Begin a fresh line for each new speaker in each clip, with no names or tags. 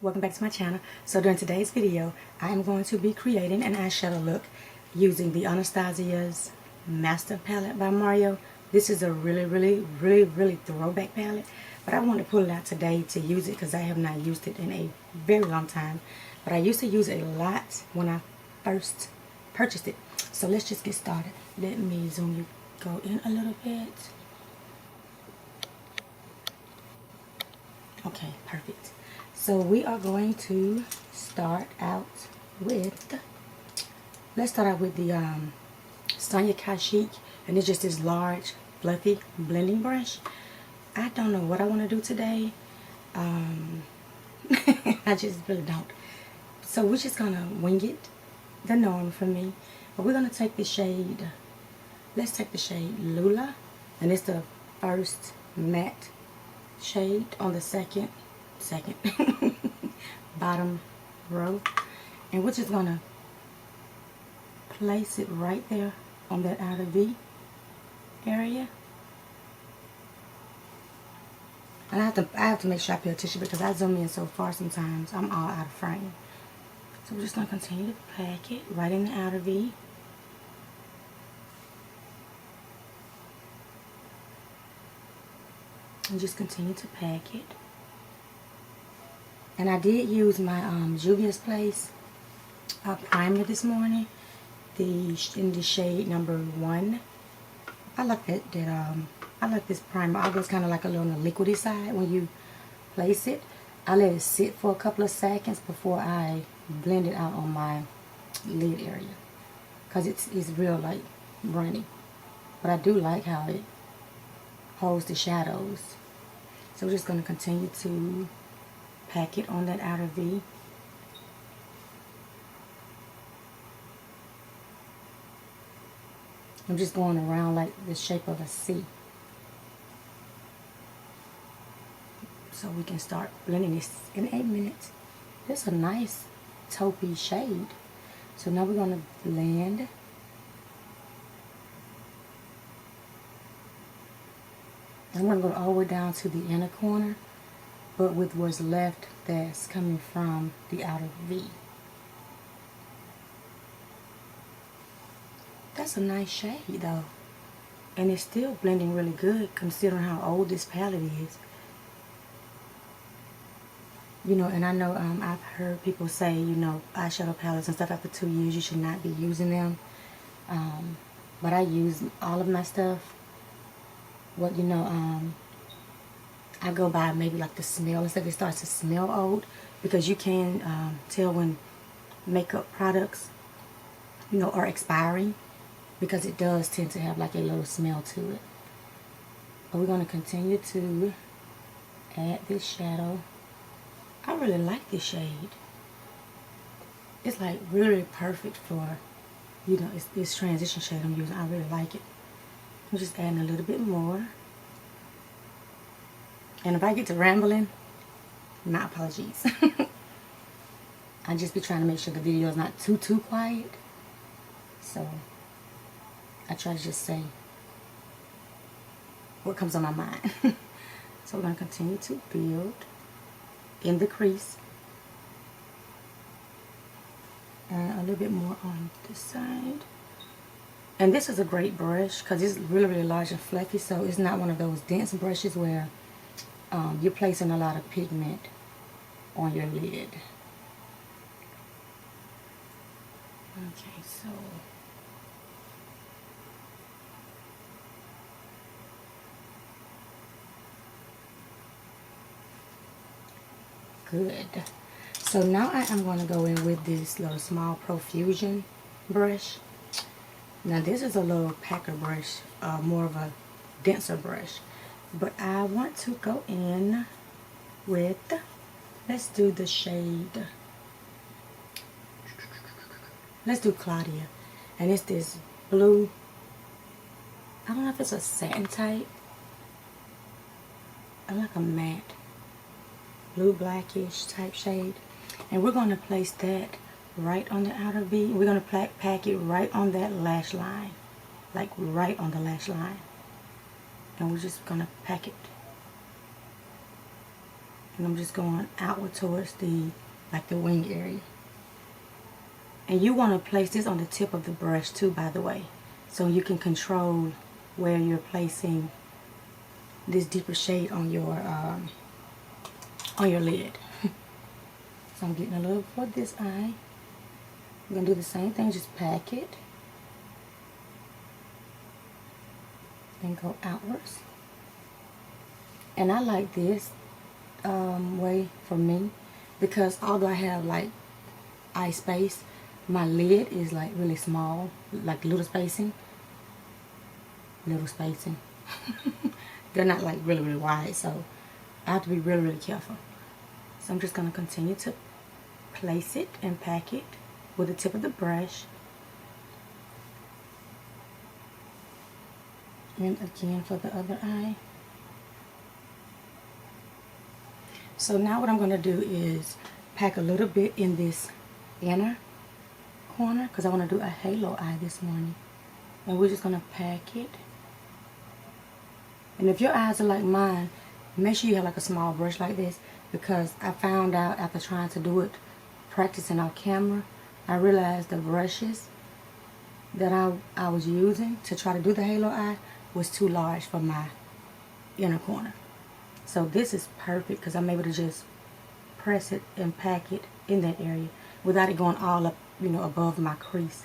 Welcome back to my channel. So during today's video, I am going to be creating an eyeshadow look using the Anastasia's Master Palette by Mario. This is a really throwback palette, but I want to pull it out today to use it because I have not used it in a very long time. But I used to use it a lot when I first purchased it. So let's just get started. Let me zoom you, go in a little bit. Okay, perfect. So we are going to start out with, let's start out with the Sonia Kashik, and it's just this large, fluffy blending brush. I don't know what I want to do today. I just really don't. So we're just going to wing it, the norm for me. But we're going to take the shade, let's take the shade Lula, and it's the first matte shade on the second bottom row, and we're just gonna place it right there on that outer V area. And I have to make sure I pay attention because I zoom in so far sometimes I'm all out of frame. So we're just gonna continue to pack it right in the outer V. And just continue to pack it. And I did use my Juvia's Place primer this morning, in the shade number 1. I like that. I like this primer. Although it's kind of like a little on the liquidy side when you place it. I let it sit for a couple of seconds before I blend it out on my lid area, because it's real like runny. But I do like how it holds the shadows. So we're just going to continue to pack it on that outer V. I'm just going around like the shape of a C. So we can start blending this in 8 minutes. This is a nice taupey shade. So now we're going to blend. I'm going to go all the way down to the inner corner, but with what's left that's coming from the outer V. That's a nice shade though, and it's still blending really good considering how old this palette is. You know, and I know I've heard people say, you know, eyeshadow palettes and stuff after 2 years you should not be using them. But I use all of my stuff. What, you know, I go by maybe like the smell and stuff. It starts to smell old, because you can tell when makeup products, you know, are expiring, because it does tend to have like a little smell to it. But we're going to continue to add this shadow. I really like this shade. It's like really perfect for, you know, it's this transition shade I'm using. I really like it. I'm just adding a little bit more. And if I get to rambling, my apologies. I just be trying to make sure the video is not too quiet. So I try to just say what comes on my mind. So we're going to continue to build in the crease. And a little bit more on this side. And this is a great brush because it's really large and fluffy, so it's not one of those dense brushes where you're placing a lot of pigment on your lid. Okay, so good. So now I am going to go in with this little small profusion brush. Now this is a little packer brush, more of a denser brush. But I want to go in with, let's do the shade, let's do Claudia. And it's this blue, I don't know if it's a satin type. I like a matte, blue blackish type shade. And we're going to place that right on the outer V. We're going to pack it right on that lash line, like right on the lash line. And we're just going to pack it And I'm just going outward towards the wing area. And you want to place this on the tip of the brush too, by the way, so you can control where you're placing this deeper shade on your lid. So I'm getting a little for this eye. I'm going to do the same thing, just pack it and go outwards. And I like this way for me, because although I have like eye space, my lid is like really small, like little spacing. They're not like really wide, so I have to be really careful. So I'm just going to continue to place it and pack it with the tip of the brush. And again for the other eye. So now what I'm going to do is pack a little bit in this inner corner, because I want to do a halo eye this morning. And we're just going to pack it. And if your eyes are like mine, make sure you have like a small brush like this, because I found out after trying to do it, practicing off camera, I realized the brushes that I was using to try to do the halo eye was too large for my inner corner. So this is perfect, because I'm able to just press it and pack it in that area without it going all up, you know, above my crease.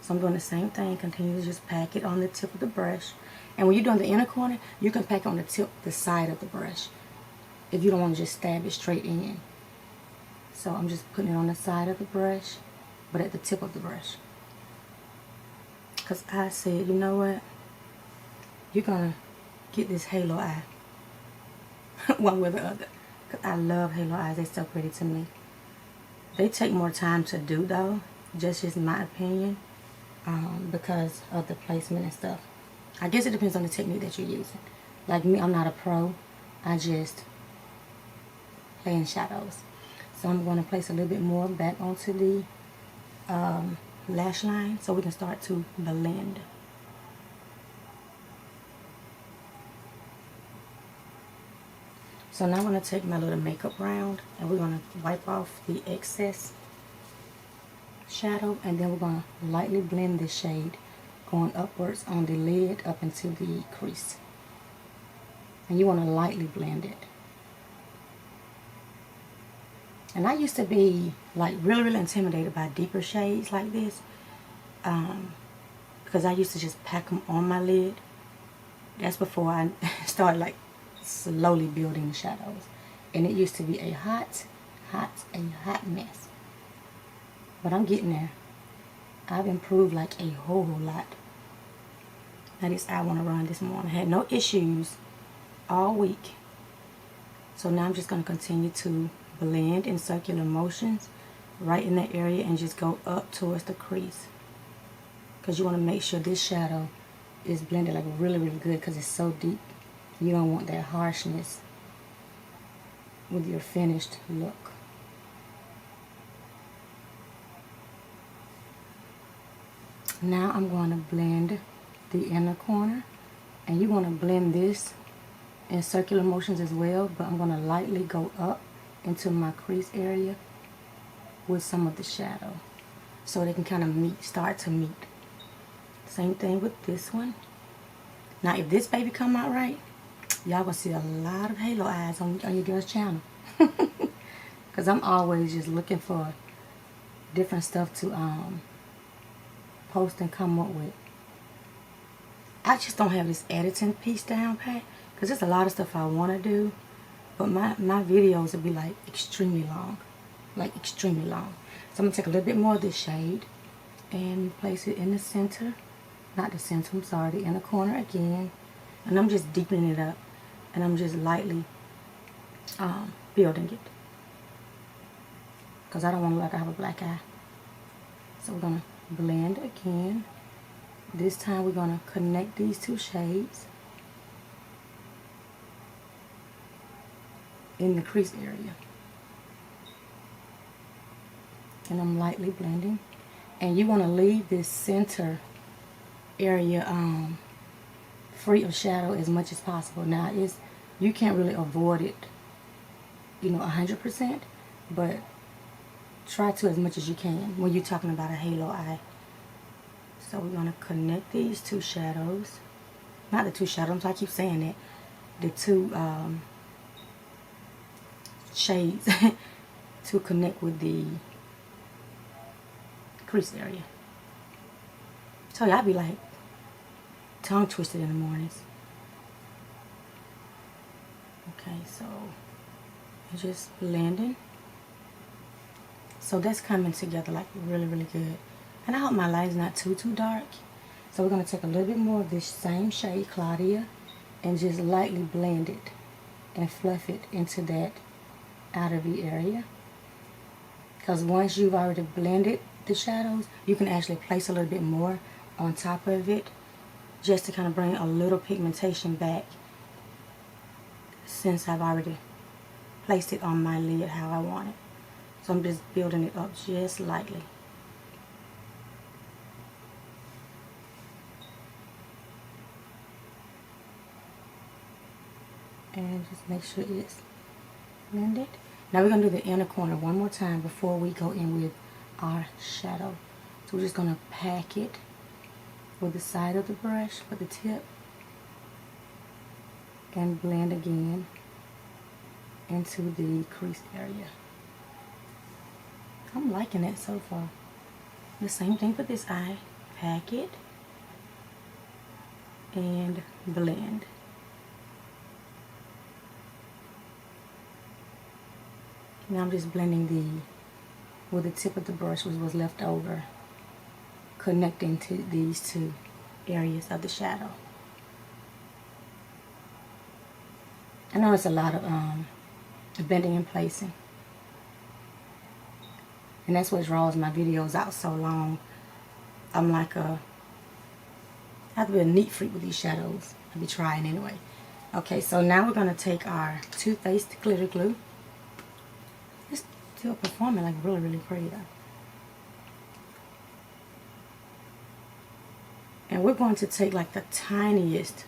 So I'm doing the same thing, continue to just pack it on the tip of the brush. And when you're doing the inner corner, you can pack on the tip, the side of the brush, if you don't want to just stab it straight in. So I'm just putting it on the side of the brush, but at the tip of the brush. Because I said, you know what? You're going to get this halo eye one way or the other. Because I love halo eyes. They're so pretty to me. They take more time to do though, just my opinion, because of the placement and stuff. I guess it depends on the technique that you're using. Like me, I'm not a pro. I just play in shadows. So I'm going to place a little bit more back onto the lash line so we can start to blend. So now I'm going to take my little makeup round and we're going to wipe off the excess shadow, and then we're going to lightly blend this shade going upwards on the lid up into the crease. And you want to lightly blend it. And I used to be like really intimidated by deeper shades like this, because I used to just pack them on my lid. That's before I started like slowly building the shadows, and it used to be a hot mess. But I'm getting there. I've improved like a whole lot. Now this eye I want to run this morning. I had no issues all week. So now I'm just going to continue to blend in circular motions right in that area and just go up towards the crease, because you want to make sure this shadow is blended like really good, because it's so deep. You don't want that harshness with your finished look. Now I'm going to blend the inner corner, and you want to blend this in circular motions as well, but I'm going to lightly go up into my crease area with some of the shadow so they can kind of start to meet. Same thing with this one. Now if this baby come out right, y'all gonna see a lot of halo eyes on your girl's channel. Because I'm always just looking for different stuff to post and come up with. I just don't have this editing piece down pat, because there's a lot of stuff I want to do, but my videos will be like extremely long, So I'm going to take a little bit more of this shade and place it in the center, not the center, I'm sorry, the inner corner again, and I'm just deepening it up, and I'm just lightly building it, because I don't want to look like I have a black eye. So we're going to blend again. This time we're going to connect these two shades in the crease area. And I'm lightly blending. And you want to leave this center area free of shadow as much as possible. Now you can't really avoid it 100%, but try to as much as you can when you're talking about a halo eye. So we're going to connect these two shadows. Not the two shadows, I keep saying that. The two shades to connect with the crease area. So y'all be like tongue twisted in the mornings. Okay, so it's just blending. So that's coming together like really, really good. And I hope my light is not too dark. So we're going to take a little bit more of this same shade, Claudia, and just lightly blend it and fluff it into that outer V area. Because once you've already blended the shadows, you can actually place a little bit more on top of it just to kind of bring a little pigmentation back, since I've already placed it on my lid how I want it. So I'm just building it up just lightly. And just make sure it's blended. Now we're going to do the inner corner one more time before we go in with our shadow. So we're just going to pack it with the side of the brush, with the tip, and blend again into the crease area. I'm liking it so far. The same thing for this eye. Pack it and blend. Now I'm just blending with the tip of the brush, which was left over, connecting to these two areas of the shadow. I know it's a lot of bending and placing, and that's what draws my videos out so long. I'm like I have to be a neat freak with these shadows. I'll be trying anyway. Okay, so now we're going to take our Too Faced glitter glue. It's still performing like really, really pretty though. And we're going to take like the tiniest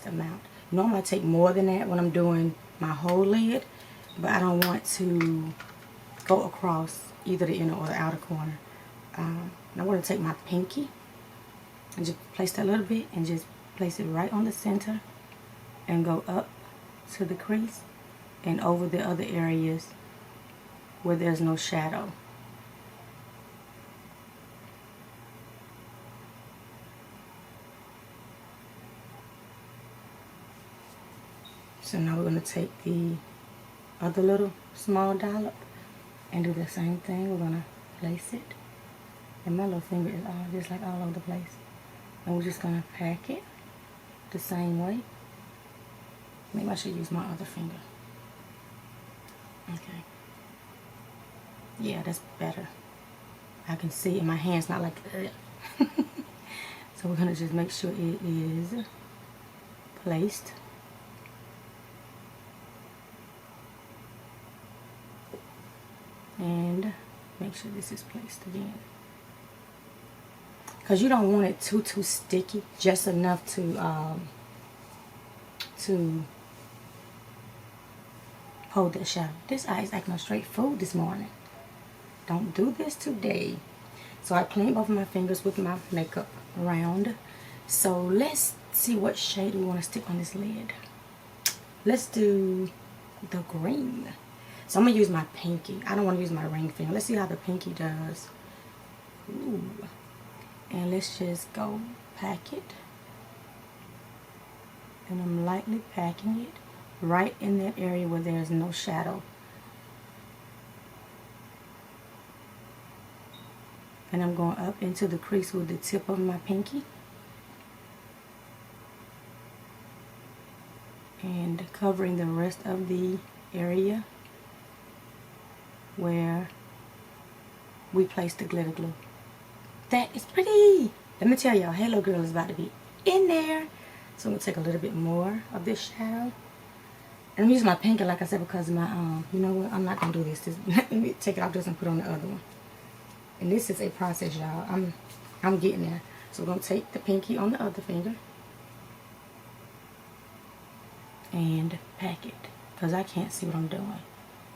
amount. Normally I take more than that when I'm doing my whole lid, but I don't want to go across either the inner or the outer corner. I want to take my pinky and just place that a little bit and just place it right on the center and go up to the crease and over the other areas where there's no shadow. So now we're going to take the other little small dollop and do the same thing. We're going to place it. And my little finger is all just like all over the place. And we're just going to pack it the same way. Maybe I should use my other finger. Okay. Yeah, that's better. I can see in my hand's not like So we're going to just make sure it is placed. And make sure this is placed again. Because you don't want it too sticky, just enough to hold that shadow. This eye is acting a straight fool this morning. Don't do this today. So I cleaned both of my fingers with my makeup around. So let's see what shade we want to stick on this lid. Let's do the green. So I'm going to use my pinky. I don't want to use my ring finger. Let's see how the pinky does. Ooh. And let's just go pack it. And I'm lightly packing it right in that area where there's no shadow. And I'm going up into the crease with the tip of my pinky. And covering the rest of the area where we placed the glitter glue. That is pretty. Let me tell y'all, Halo Girl is about to be in there. So I'm going to take a little bit more of this shadow. And I'm using my pinky, like I said, because my, you know what, I'm not going to do this. Let me take it off just and put on the other one. And this is a process, y'all. I'm getting there. So we're going to take the pinky on the other finger and pack it, because I can't see what I'm doing.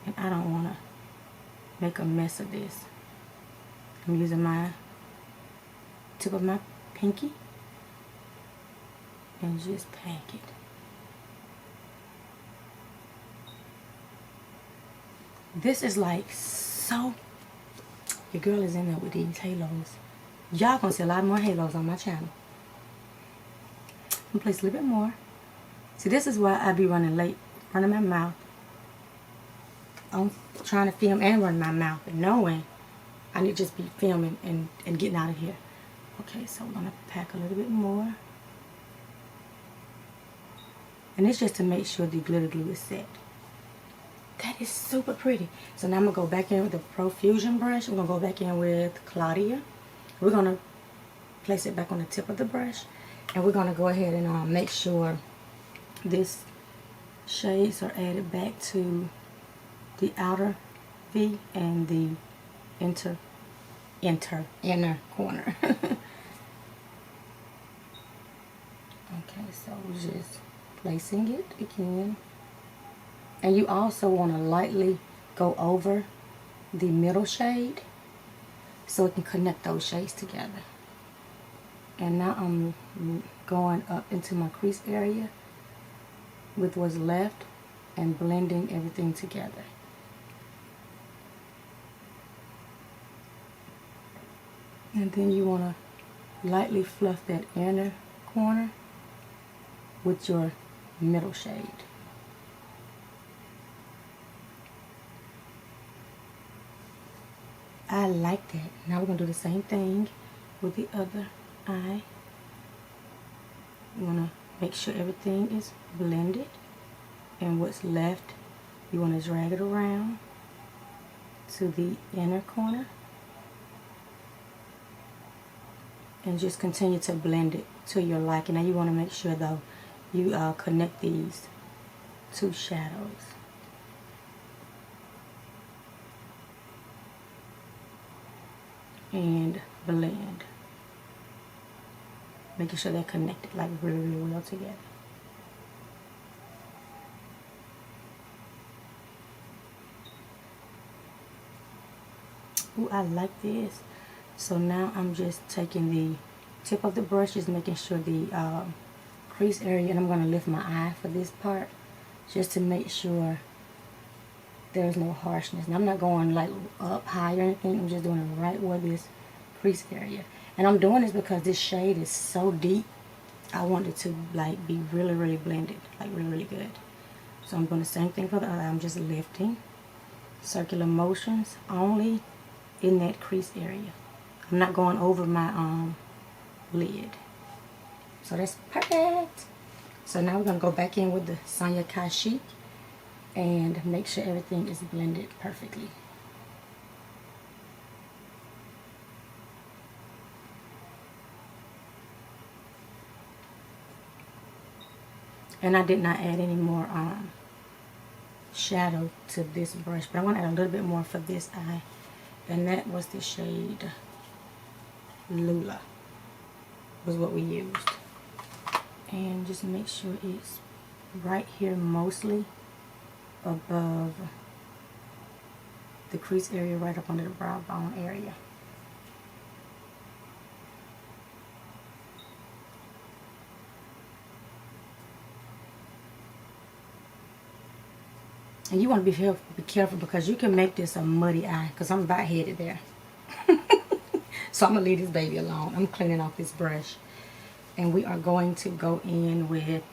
And I don't want to make a mess of this. I'm using my tip of my pinky and just pack it. This is like so, your girl is in there with these halos. Y'all gonna see a lot more halos on my channel. I'm gonna place a little bit more. See, this is why I be running late, running my mouth. I'm trying to film and run my mouth, and knowing I need to just be filming and getting out of here. Okay, so we're gonna pack a little bit more. And it's just to make sure the glitter glue is set. That is super pretty. So now I'm gonna go back in with the Profusion brush. I'm gonna go back in with Claudia. We're gonna place it back on the tip of the brush, and we're gonna go ahead and make sure this shades are added back to the outer V and the inner corner. Okay, so we're just placing it again. And you also want to lightly go over the middle shade so it can connect those shades together. And now I'm going up into my crease area with what's left and blending everything together. And then you want to lightly fluff that inner corner with your middle shade. I like that. Now we're going to do the same thing with the other eye. You want to make sure everything is blended, and what's left you want to drag it around to the inner corner and just continue to blend it to your liking. Now you want to make sure though you connect these two shadows. And blend, making sure they're connected like really, really well together. Ooh, I like this. So now I'm just taking the tip of the brush, just making sure the crease area, and I'm going to lift my eye for this part just to make sure there's no harshness. And I'm not going like up high or anything. I'm just doing it right where this crease area. And I'm doing this because this shade is so deep. I want it to like be really, really blended, like really, really good. So I'm doing the same thing for the other. I'm just lifting circular motions only in that crease area. I'm not going over my lid. So that's perfect. So now we're gonna go back in with the Sonia Kashik and make sure everything is blended perfectly. And I did not add any more shadow to this brush, but I want to add a little bit more for this eye, and that was the shade Lula, was what we used. And just make sure it's right here, mostly above the crease area, right up under the brow bone area. And you want to be careful because you can make this a muddy eye, because I'm about headed there. So I'm going to leave this baby alone. I'm cleaning off this brush. And we are going to go in with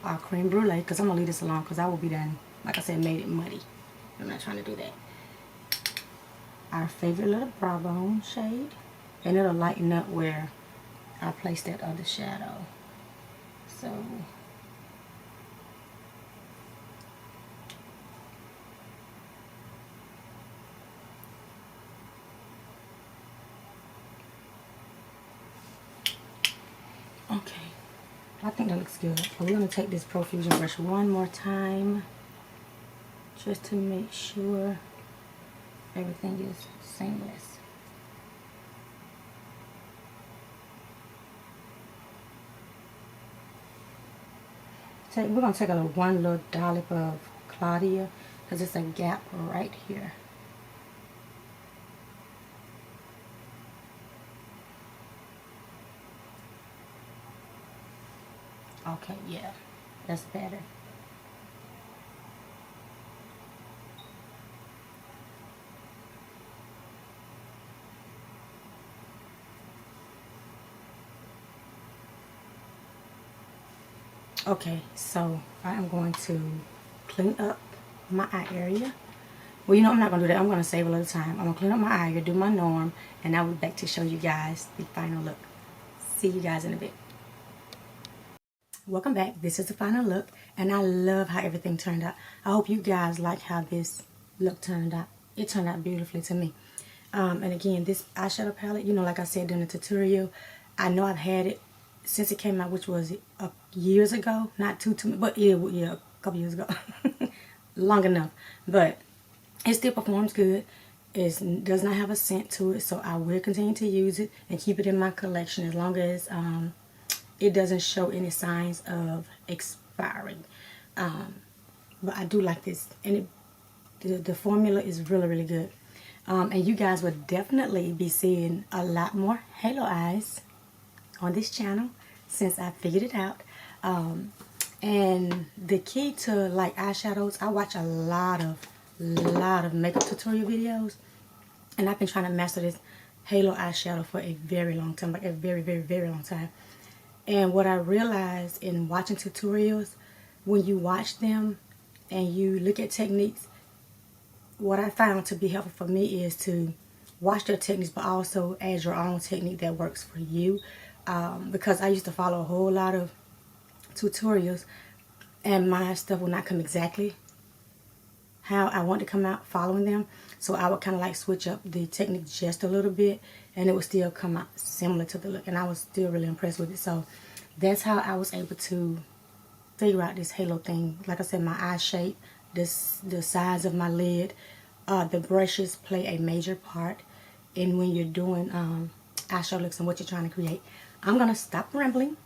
our creme brulee, because I'm going to leave this alone because I will be done, like I said, made it muddy. I'm not trying to do that. Our favorite little brow bone shade. And it'll lighten up where I placed that other shadow. So okay, I think that looks good. So we're going to take this Profusion brush one more time just to make sure everything is seamless. So we're going to take one little dollop of Claudia, because it's a gap right here. Okay, yeah, that's better. Okay, so I am going to clean up my eye area. Well, you know, I'm not going to do that. I'm going to save a little time. I'm going to clean up my eye area, do my norm, and I'll be back to show you guys the final look. See you guys in a bit. Welcome back. This is the final look, and I love how everything turned out. I hope you guys like how this look turned out. It turned out beautifully to me. And again, this eyeshadow palette, you know, like I said during the tutorial, I know I've had it since it came out, which was years ago. Not too, but yeah, a couple years ago. Long enough. But it still performs good. It does not have a scent to it, so I will continue to use it and keep it in my collection as long as it doesn't show any signs of expiring. But I do like this, and the formula is really, really good. And you guys will definitely be seeing a lot more halo eyes on this channel since I figured it out. And the key to like eyeshadows, I watch a lot of makeup tutorial videos, and I've been trying to master this halo eyeshadow for a very long time, like a very, very, very long time. And what I realized in watching tutorials, when you watch them and you look at techniques, what I found to be helpful for me is to watch their techniques, but also add your own technique that works for you. Because I used to follow a whole lot of tutorials, and my stuff will not come exactly how I want to come out following them. So I would kind of like switch up the technique just a little bit, and it would still come out similar to the look, and I was still really impressed with it. So that's how I was able to figure out this halo thing. Like I said, my eye shape, the size of my lid, the brushes play a major part in when you're doing eyeshadow looks and what you're trying to create. I'm gonna stop rambling,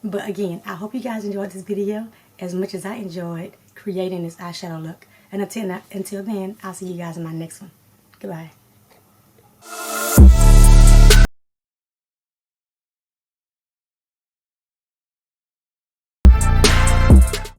but again, I hope you guys enjoyed this video as much as I enjoyed creating this eyeshadow look. And until then, I'll see you guys in my next one. Goodbye.